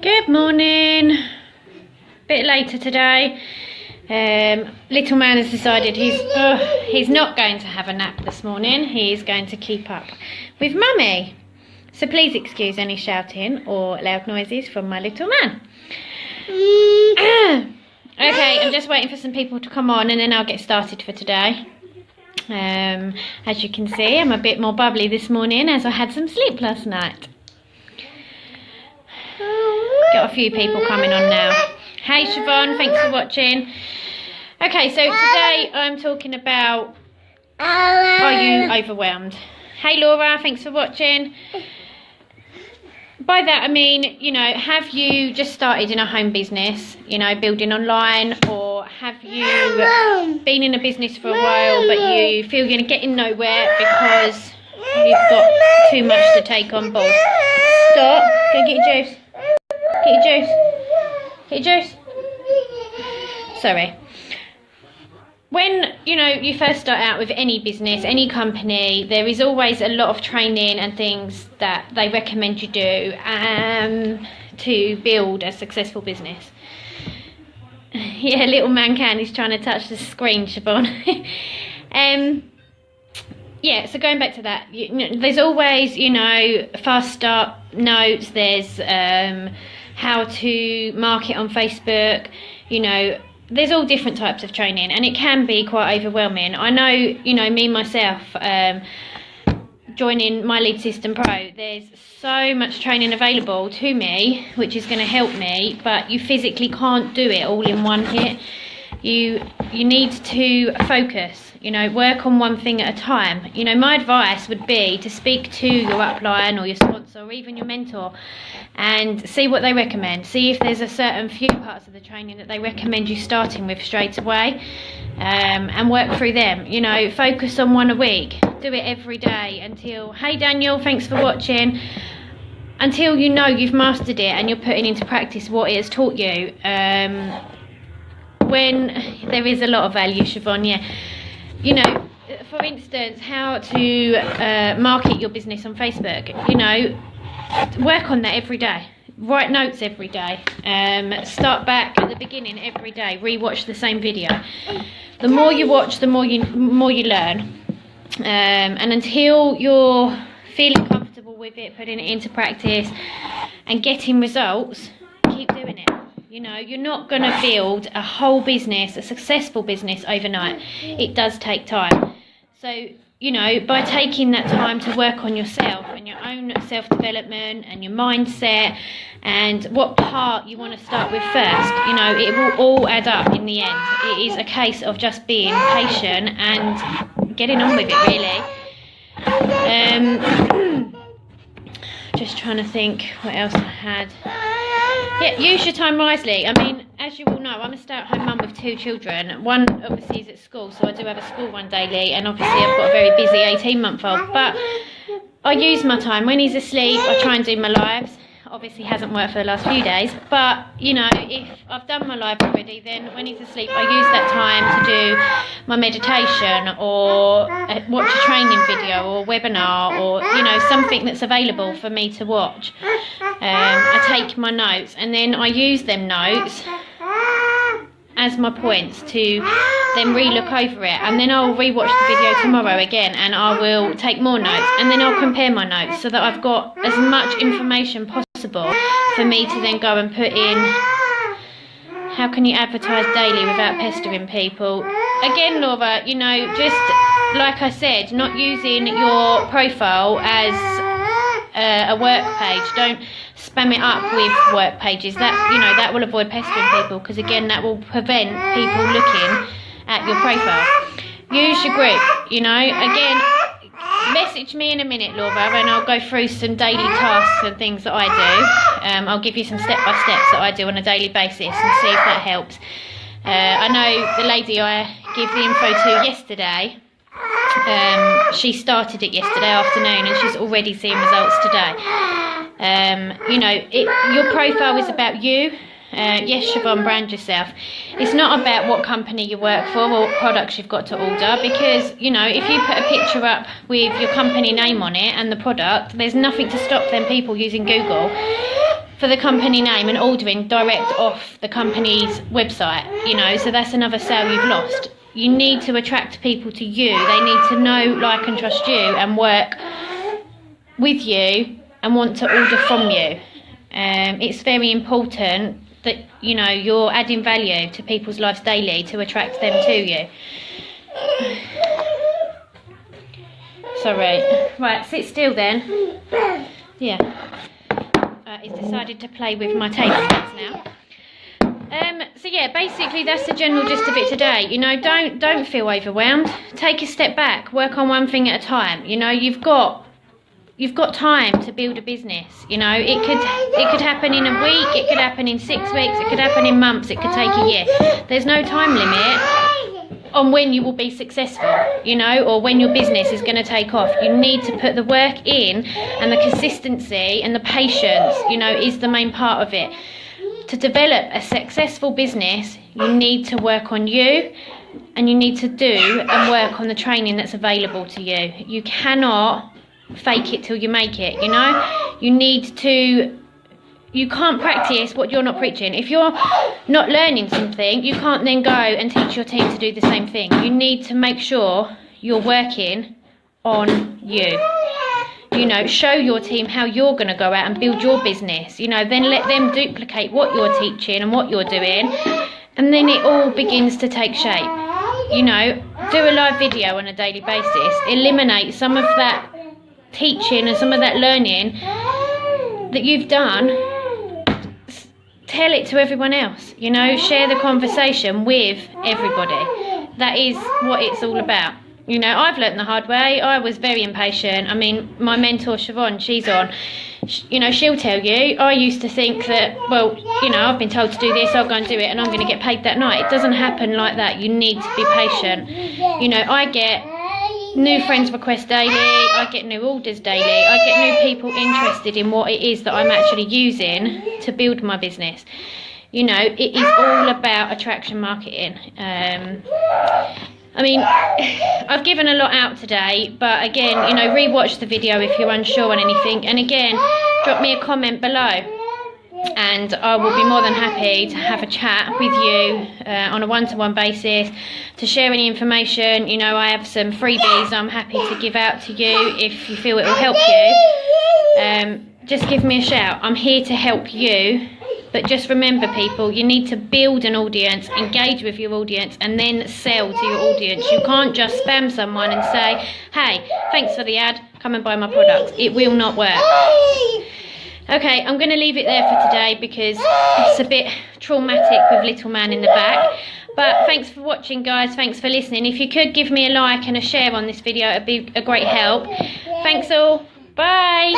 Good morning. Bit later today. Little man has decided he's not going to have a nap this morning. He's going to keep up with Mummy. So please excuse any shouting or loud noises from my little man. Okay, I'm just waiting for some people to come on and then I'll get started for today. As you can see, I'm a bit more bubbly this morning as I had some sleep last night. Got a few people coming on now. Hey Siobhan, thanks for watching. Okay, so today I'm talking about, are you overwhelmed? Hey Laura, thanks for watching. By that I mean, you know, have you just started in a home business, you know, building online, or have you been in a business for a while but you feel you're getting nowhere because you've got too much to take on board? Stop, go get your juice. Get your juice. Get your juice. Sorry. When, you know, you first start out with any business, any company, there is always a lot of training and things that they recommend you do to build a successful business. Yeah, little man is trying to touch the screen, Siobhan. Yeah, so going back to that, there's always, you know, fast start notes, there's how to market on Facebook, you know, there's all different types of training and it can be quite overwhelming. I know, you know, me myself, joining My Lead System Pro, there's so much training available to me which is going to help me, but you physically can't do it all in one hit. You need to focus, you know, work on one thing at a time. You know, my advice would be to speak to your upline or your sponsor or even your mentor and see what they recommend. See if there's a certain few parts of the training that they recommend you starting with straight away, and work through them. You know, focus on one a week. Do it every day until, hey Daniel, thanks for watching, until you know you've mastered it and you're putting into practice what it has taught you. When there is a lot of value, Siobhan, yeah. You know, for instance, how to market your business on Facebook. You know, work on that every day. Write notes every day. Start back at the beginning every day. Rewatch the same video. The more you watch, the more you learn. And until you're feeling comfortable with it, putting it into practice and getting results, keep doing it. You know, you're not going to build a whole business, a successful business overnight. It does take time. So, you know, by taking that time to work on yourself and your own self-development and your mindset and what part you want to start with first, you know, it will all add up in the end. It is a case of just being patient and getting on with it, really. Just trying to think what else I had. Yeah, use your time wisely. I mean, as you all know, I'm a stay-at-home mum with 2 children. One obviously is at school, so I do have a school one daily, and obviously I've got a very busy 18-month-old. But I use my time. When he's asleep, I try and do my lives. Obviously hasn't worked for the last few days, but you know, if I've done my live already, then when he's asleep I use that time to do my meditation or watch a training video or webinar, or you know, something that's available for me to watch. I take my notes and then I use them notes as my points to then re-look over it, and then I'll re-watch the video tomorrow again and I will take more notes and then I'll compare my notes so that I've got as much information possible for me to then go and put in. How can you advertise daily without pestering people? Again, Laura, you know, just like I said, not using your profile as a work page. Don't spam it up with work pages. That, you know, that will avoid pestering people, because again, that will prevent people looking at your profile. Use your group, you know. Again, message me in a minute, Laura, and I'll go through some daily tasks and things that I do. I'll give you some step-by-steps that I do on a daily basis and see if that helps. I know the lady I gave the info to yesterday, she started it yesterday afternoon and she's already seeing results today. You know, your profile is about you. Yes, Siobhan, brand yourself. It's not about what company you work for or what products you've got to order, because, you know, if you put a picture up with your company name on it and the product, there's nothing to stop them people using Google for the company name and ordering direct off the company's website, you know, so that's another sale you've lost. You need to attract people to you. They need to know, like and trust you and work with you and want to order from you. It's very important that, you know, you're adding value to people's lives daily to attract them to you. Sorry. Right, sit still then. Yeah. He's decided to play with my table sticks now. So yeah, basically that's the general gist of it today. You know, don't feel overwhelmed. Take a step back. Work on one thing at a time. You know, you've got time to build a business. You know, it could happen in a week, it could happen in 6 weeks, it could happen in months, it could take a year. There's no time limit on when you will be successful, you know, or when your business is going to take off. You need to put the work in, and the consistency and the patience, you know, is the main part of it. To develop a successful business, you need to work on you, and you need to do and work on the training that's available to you. You cannot fake it till you make it, you know. You can't practice what you're not preaching. If you're not learning something, you can't then go and teach your team to do the same thing. You need to make sure you're working on you. You know, show your team how you're going to go out and build your business. You know, then let them duplicate what you're teaching and what you're doing, and then it all begins to take shape. You know, do a live video on a daily basis. Eliminate some of that teaching and some of that learning that you've done. Tell it to everyone else, you know, share the conversation with everybody. That is what it's all about. You know, I've learnt the hard way. I was very impatient. I mean, my mentor Siobhan, she's on, you know, she'll tell you, I used to think that, well, you know, I've been told to do this, I'll go and do it, and I'm going to get paid that night. It doesn't happen like that. You need to be patient. You know, I get new friends requests daily, I get new orders daily, I get new people interested in what it is that I'm actually using to build my business. You know, it is all about attraction marketing. I mean, I've given a lot out today, but again, you know, re-watch the video if you're unsure on anything, and again, drop me a comment below, and I will be more than happy to have a chat with you on a one-to-one basis, to share any information. You know, I have some freebies I'm happy to give out to you if you feel it will help you. Just give me a shout. I'm here to help you. But just remember, people, you need to build an audience, engage with your audience, and then sell to your audience. You can't just spam someone and say, hey, thanks for the ad, come and buy my products. It will not work. Okay, I'm going to leave it there for today because it's a bit traumatic with little man in the back. But thanks for watching, guys. Thanks for listening. If you could give me a like and a share on this video, it'd be a great help. Thanks all. Bye.